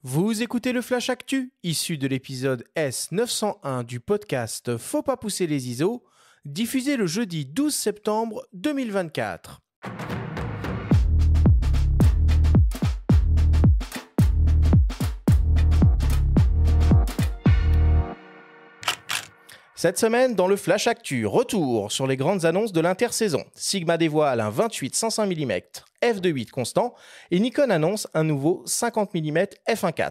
Vous écoutez le Flash Actu, issu de l'épisode S901 du podcast Faut pas pousser les ISO, diffusé le jeudi 12 septembre 2024. Cette semaine, dans le Flash Actu, retour sur les grandes annonces de l'intersaison. Sigma dévoile un 28-105 mm f2.8 constant et Nikon annonce un nouveau 50 mm f1.4.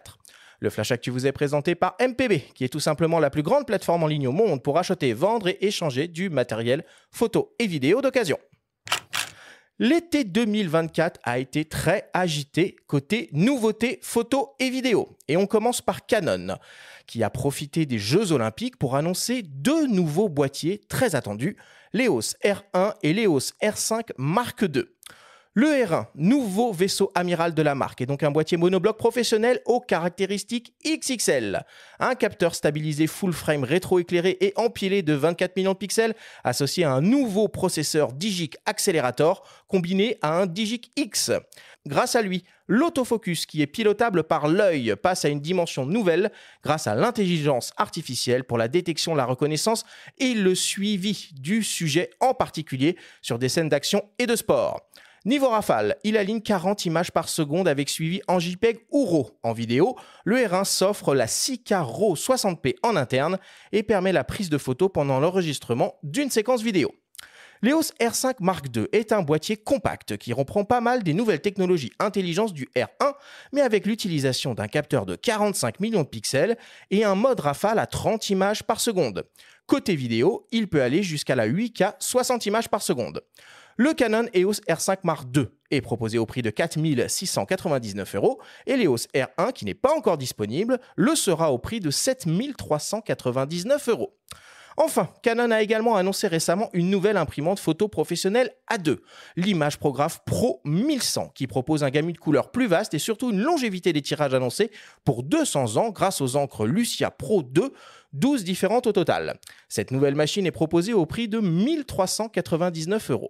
Le Flash Actu vous est présenté par MPB, qui est tout simplement la plus grande plateforme en ligne au monde pour acheter, vendre et échanger du matériel photo et vidéo d'occasion. L'été 2024 a été très agité côté nouveautés photo et vidéo. Et on commence par Canon, qui a profité des Jeux Olympiques pour annoncer deux nouveaux boîtiers très attendus, l'EOS R1 et l'EOS R5 Mark II. Le R1, nouveau vaisseau amiral de la marque, est donc un boîtier monobloc professionnel aux caractéristiques XXL. Un capteur stabilisé full frame rétro-éclairé et empilé de 24 millions de pixels, associé à un nouveau processeur Digic Accelerator combiné à un Digic X. Grâce à lui, l'autofocus qui est pilotable par l'œil passe à une dimension nouvelle grâce à l'intelligence artificielle pour la détection, la reconnaissance et le suivi du sujet, en particulier sur des scènes d'action et de sport. Niveau rafale, il aligne 40 images par seconde avec suivi en JPEG ou RAW. En vidéo, le R1 s'offre la 6K RAW 60p en interne et permet la prise de photos pendant l'enregistrement d'une séquence vidéo. L'EOS R5 Mark II est un boîtier compact qui reprend pas mal des nouvelles technologies intelligence du R1, mais avec l'utilisation d'un capteur de 45 millions de pixels et un mode rafale à 30 images par seconde. Côté vidéo, il peut aller jusqu'à la 8K 60 images par seconde. Le Canon EOS R5 Mark II est proposé au prix de 4 699 € et l'EOS R1, qui n'est pas encore disponible, le sera au prix de 7 399 €. Enfin, Canon a également annoncé récemment une nouvelle imprimante photo professionnelle A2, l'Image Prograph Pro 1100, qui propose un gamut de couleurs plus vaste et surtout une longévité des tirages annoncés pour 200 ans grâce aux encres Lucia Pro 2, 12 différentes au total. Cette nouvelle machine est proposée au prix de 1 399 €.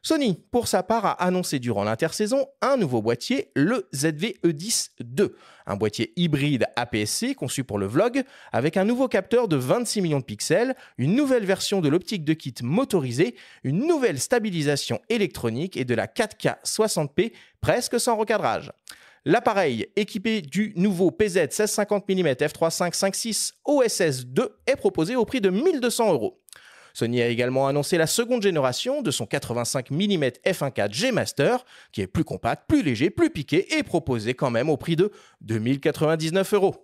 Sony, pour sa part, a annoncé durant l'intersaison un nouveau boîtier, le ZV-E10-II, un boîtier hybride APS-C conçu pour le vlog, avec un nouveau capteur de 26 millions de pixels, une nouvelle version de l'optique de kit motorisée, une nouvelle stabilisation électronique et de la 4K 60p presque sans recadrage. L'appareil, équipé du nouveau PZ 1650 mm f3.5 OSS2, est proposé au prix de 1 200 €. Sony a également annoncé la seconde génération de son 85 mm f1.4 G Master, qui est plus compact, plus léger, plus piqué et proposé quand même au prix de 2 099 €.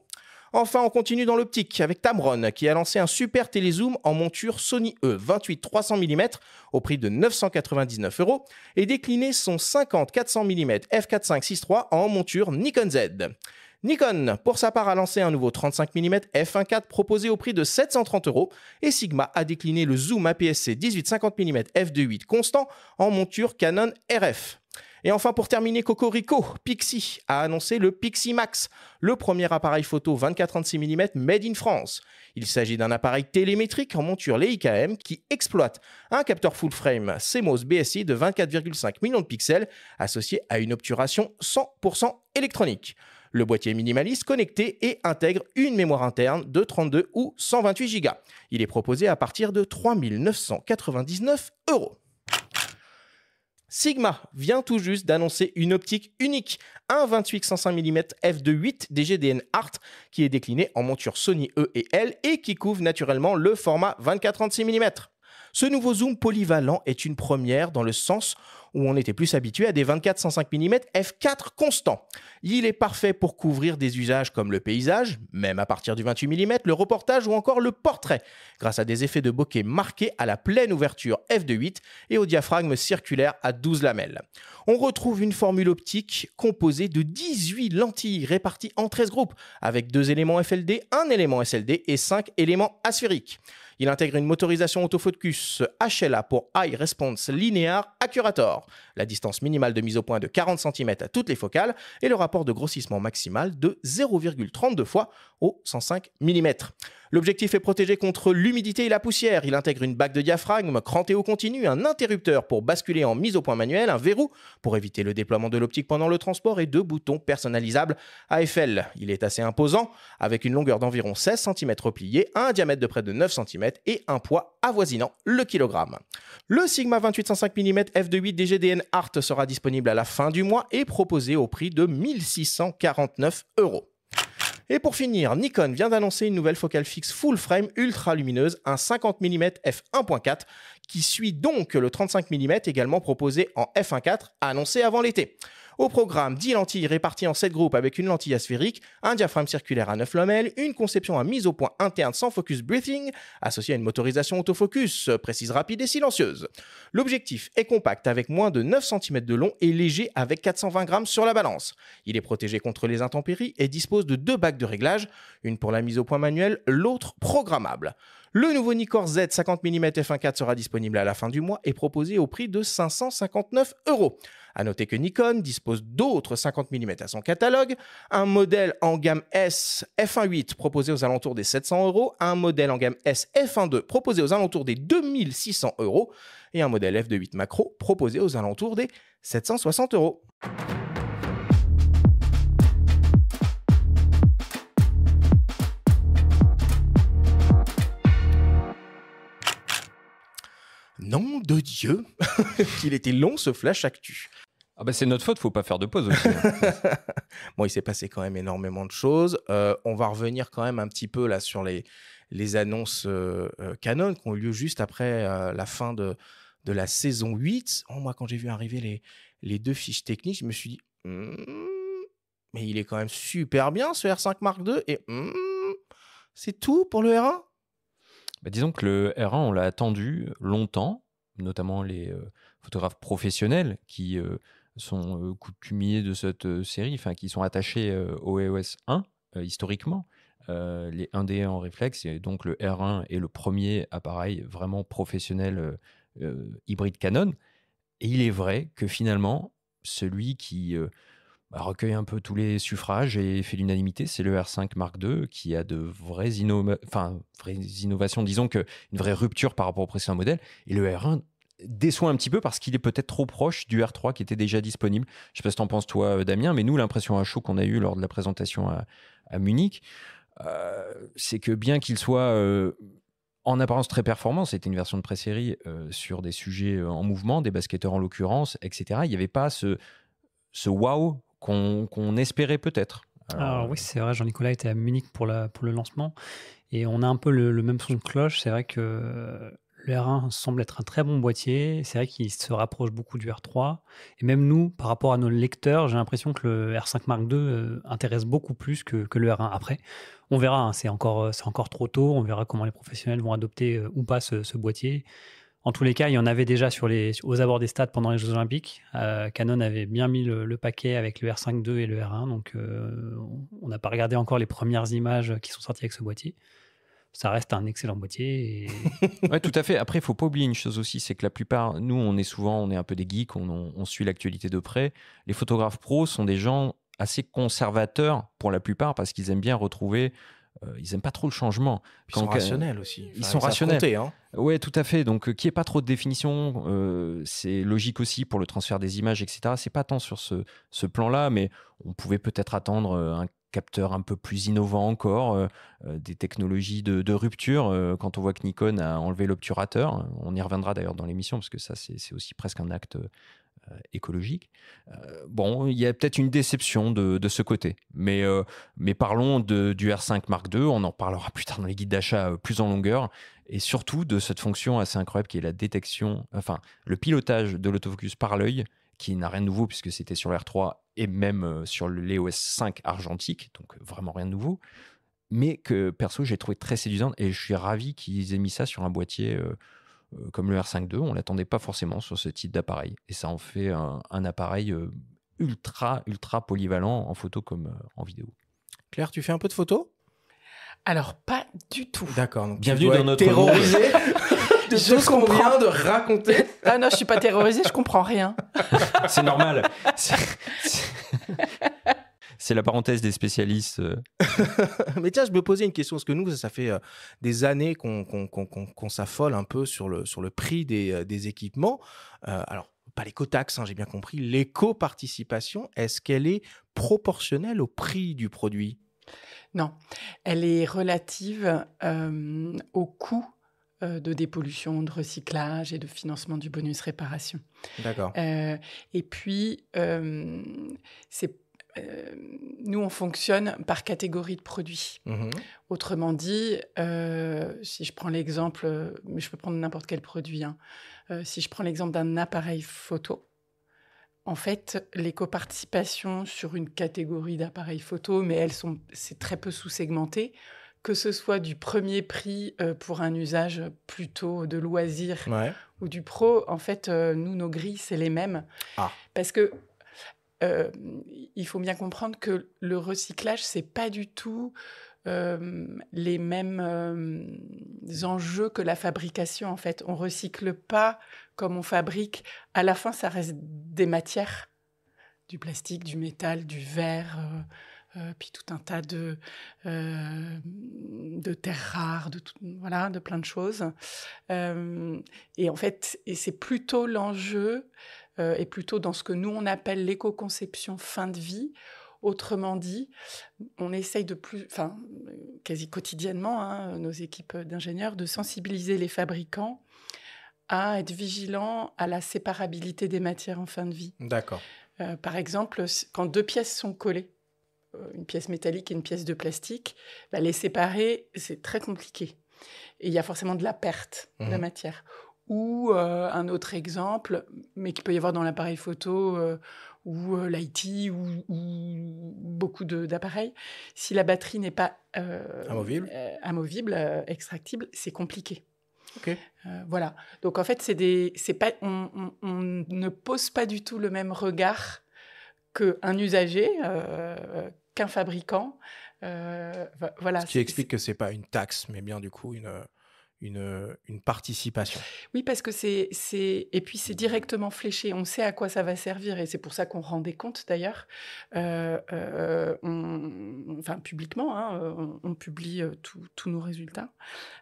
Enfin, on continue dans l'optique avec Tamron, qui a lancé un super télézoom en monture Sony E 28-300 mm au prix de 999 € et décliné son 50-400 mm f4.5 en monture Nikon Z. Nikon, pour sa part, a lancé un nouveau 35 mm f1.4 proposé au prix de 730 € et Sigma a décliné le zoom APS-C 18-50 mm f2.8 constant en monture Canon RF. Et enfin, pour terminer, Cocorico, Pixi a annoncé le Pixi Max, le premier appareil photo 24-36 mm made in France. Il s'agit d'un appareil télémétrique en monture Leica M qui exploite un capteur full frame CMOS BSI de 24,5 millions de pixels associé à une obturation 100% électronique. Le boîtier est minimaliste, connecté et intègre une mémoire interne de 32 ou 128 Go. Il est proposé à partir de 3 999 €. Sigma vient tout juste d'annoncer une optique unique, un 28-105 mm f2.8 DGDN Art qui est décliné en monture Sony E et L et qui couvre naturellement le format 24-36 mm. Ce nouveau zoom polyvalent est une première dans le sens où on était plus habitué à des 24-105 mm f4 constants. Il est parfait pour couvrir des usages comme le paysage, même à partir du 28 mm, le reportage ou encore le portrait, grâce à des effets de bokeh marqués à la pleine ouverture f2.8 et au diaphragme circulaire à 12 lamelles. On retrouve une formule optique composée de 18 lentilles réparties en 13 groupes, avec 2 éléments FLD, 1 élément SLD et 5 éléments asphériques. Il intègre une motorisation autofocus HLA pour High Response Linear Accurator, la distance minimale de mise au point de 40 cm à toutes les focales et le rapport de grossissement maximal de 0,32 fois au 105 mm. L'objectif est protégé contre l'humidité et la poussière. Il intègre une bague de diaphragme, cranté au continu, un interrupteur pour basculer en mise au point manuel, un verrou pour éviter le déploiement de l'optique pendant le transport et 2 boutons personnalisables à Eiffel. Il est assez imposant, avec une longueur d'environ 16 cm repliée, un diamètre de près de 9 cm et un poids avoisinant le kilogramme. Le Sigma 28-105 mm f2.8 DGDN Art sera disponible à la fin du mois et proposé au prix de 1 649 €. Et pour finir, Nikon vient d'annoncer une nouvelle focale fixe full frame ultra lumineuse, un 50 mm f1.4, qui suit donc le 35 mm également proposé en f1.4, annoncé avant l'été. Au programme, 10 lentilles réparties en 7 groupes avec une lentille asphérique, un diaphragme circulaire à 9 lamelles, une conception à mise au point interne sans focus breathing, associée à une motorisation autofocus, précise, rapide et silencieuse. L'objectif est compact avec moins de 9 cm de long et léger avec 420 grammes sur la balance. Il est protégé contre les intempéries et dispose de 2 bagues de réglage, une pour la mise au point manuelle, l'autre programmable. Le nouveau Nikkor Z 50 mm f1.4 sera disponible à la fin du mois et proposé au prix de 559 €. A noter que Nikon dispose d'autres 50 mm à son catalogue, un modèle en gamme S f1.8 proposé aux alentours des 700 €, un modèle en gamme S f1.2 proposé aux alentours des 2600 € et un modèle f2.8 macro proposé aux alentours des 760 €. Nom de Dieu, qu'il était long ce flash actu. Ah bah c'est notre faute, faut pas faire de pause aussi. Bon, il s'est passé quand même énormément de choses. On va revenir quand même un petit peu là sur les annonces Canon qui ont eu lieu juste après la fin de la saison 8. Moi, quand j'ai vu arriver les 2 fiches techniques, je me suis dit mais il est quand même super bien ce R5 Mark II et c'est tout pour le R1 ? Bah, disons que le R1, on l'a attendu longtemps, notamment les photographes professionnels qui sont coutumiers de cette série, enfin qui sont attachés au EOS 1 historiquement, les 1D en réflexe, et donc le R1 est le premier appareil vraiment professionnel hybride Canon. Et il est vrai que finalement, celui qui recueille un peu tous les suffrages et fait l'unanimité, c'est le R5 Mark II qui a de vraies innovations, disons qu'une vraie rupture par rapport au précédent modèle. Et le R1 déçoit un petit peu parce qu'il est peut-être trop proche du R3 qui était déjà disponible. Je ne sais pas ce que tu en penses toi, Damien, mais nous, l'impression à chaud qu'on a eue lors de la présentation à Munich, c'est que bien qu'il soit en apparence très performant, c'était une version de pré-série sur des sujets en mouvement, des basketteurs en l'occurrence, etc. Il n'y avait pas ce wow qu'on espérait peut-être. Alors oui, c'est vrai, Jean-Nicolas était à Munich pour le lancement et on a un peu le même son de cloche. C'est vrai que le R1 semble être un très bon boîtier. C'est vrai qu'il se rapproche beaucoup du R3. Et même nous, par rapport à nos lecteurs, j'ai l'impression que le R5 Mark II intéresse beaucoup plus que le R1. Après, on verra, hein, c'est encore trop tôt. On verra comment les professionnels vont adopter ou pas ce boîtier. En tous les cas, il y en avait déjà aux abords des stades pendant les Jeux Olympiques. Canon avait bien mis le paquet avec le R5 II et le R1. Donc, on n'a pas regardé encore les premières images qui sont sorties avec ce boîtier. Ça reste un excellent boîtier. Oui, tout à fait. Après, il ne faut pas oublier une chose aussi, c'est que la plupart, nous, on est un peu des geeks, on suit l'actualité de près. Les photographes pros sont des gens assez conservateurs pour la plupart parce qu'ils aiment bien retrouver... ils n'aiment pas trop le changement. Ils sont rationnels aussi. Ils sont rationnels. Hein. Oui, tout à fait. Donc, qu'il n'y ait pas trop de définition, c'est logique aussi pour le transfert des images, etc. C'est pas tant sur ce plan-là, mais on pouvait peut-être attendre un capteur un peu plus innovant encore, des technologies de rupture. Quand on voit que Nikon a enlevé l'obturateur, on y reviendra d'ailleurs dans l'émission, parce que ça, c'est aussi presque un acte écologique. Bon, il y a peut-être une déception de ce côté. Mais parlons du R5 Mark II, on en parlera plus tard dans les guides d'achat plus en longueur, et surtout de cette fonction assez incroyable qui est la détection, enfin le pilotage de l'autofocus par l'œil, qui n'a rien de nouveau puisque c'était sur le R3 et même sur l'EOS 5 argentique, donc vraiment rien de nouveau, mais que perso j'ai trouvé très séduisante et je suis ravi qu'ils aient mis ça sur un boîtier comme le R5 II. On ne l'attendait pas forcément sur ce type d'appareil et ça en fait un appareil ultra polyvalent en photo comme en vidéo. Claire, tu fais un peu de photos ? Alors, pas du tout. D'accord. Donc bienvenue dans notre terrorisé de tout ce qu'on vient de raconter. Ah non, je suis pas terrorisée, je comprends rien. C'est normal. C'est la parenthèse des spécialistes. Mais tiens, je me posais une question, parce que nous, ça fait des années qu'on s'affole un peu sur le prix des équipements. Alors, pas l'éco-taxe, hein, j'ai bien compris. L'éco-participation, est-ce qu'elle est proportionnelle au prix du produit? Non, elle est relative au coût de dépollution, de recyclage et de financement du bonus réparation. D'accord. Et puis, c'est, nous, on fonctionne par catégorie de produits. Mhm. Autrement dit, si je prends l'exemple, mais je peux prendre n'importe quel produit, hein. Si je prends l'exemple d'un appareil photo, en fait, l'éco-participation sur une catégorie d'appareils photo, mais c'est très peu sous-segmenté, que ce soit du premier prix pour un usage plutôt de loisir Ouais. ou du pro, en fait, nous, nos grilles, c'est les mêmes. Ah. Parce que il faut bien comprendre que le recyclage, c'est pas du tout les mêmes enjeux que la fabrication, en fait. On recycle pas comme on fabrique. À la fin, ça reste des matières, du plastique, du métal, du verre, puis tout un tas de terres rares, voilà, de plein de choses. Et en fait, c'est plutôt l'enjeu, et plutôt dans ce que nous, on appelle l'éco-conception fin de vie. Autrement dit, on essaye quasi quotidiennement, hein, nos équipes d'ingénieurs, de sensibiliser les fabricants à être vigilants à la séparabilité des matières en fin de vie. D'accord. Par exemple, quand 2 pièces sont collées, une pièce métallique et une pièce de plastique, les séparer, c'est très compliqué. Et il y a forcément de la perte de matière. Ou un autre exemple, mais qu'il peut y avoir dans l'appareil photo ou l'IT ou beaucoup d'appareils, si la batterie n'est pas amovible, extractible, c'est compliqué. Ok. Voilà. Donc en fait, on ne pose pas du tout le même regard qu'un usager, qu'un fabricant. Voilà. Ce qui explique que c'est pas une taxe, mais bien du coup une participation. Oui, parce que et puis c'est directement fléché. On sait à quoi ça va servir et c'est pour ça qu'on rend des comptes d'ailleurs. Publiquement, hein, on publie tous nos résultats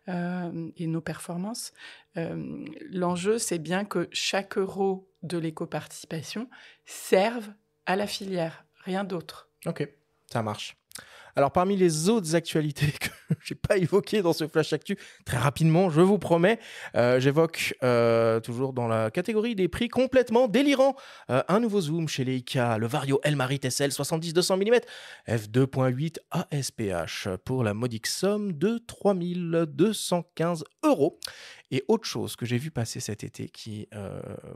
et nos performances. L'enjeu, c'est bien que chaque euro de l'éco-participation serve à la filière, rien d'autre. Ok, ça marche. Alors, parmi les autres actualités que je n'ai pas évoquées dans ce Flash Actu, très rapidement, je vous promets, j'évoque toujours dans la catégorie des prix complètement délirants. Un nouveau zoom chez Leica, le Vario Elmarit SL 70-200 mm f2.8 ASPH pour la modique somme de 3 215 €. Et autre chose que j'ai vu passer cet été qui,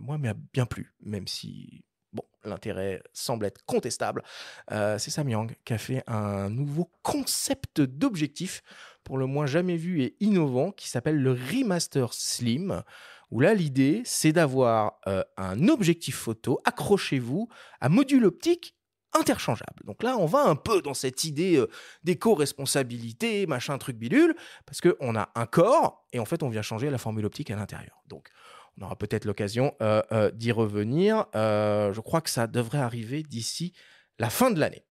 moi, m'a bien plu, même si... Bon, l'intérêt semble être contestable. C'est Samyang qui a fait un nouveau concept d'objectif, pour le moins jamais vu et innovant, qui s'appelle le Remaster Slim, où là, l'idée, c'est d'avoir un objectif photo, accrochez-vous, à module optique interchangeable. Donc là, on va un peu dans cette idée d'éco-responsabilité, machin, truc bidule, parce qu'on a un corps, et en fait, on vient changer la formule optique à l'intérieur. Donc, on aura peut-être l'occasion d'y revenir. Je crois que ça devrait arriver d'ici la fin de l'année.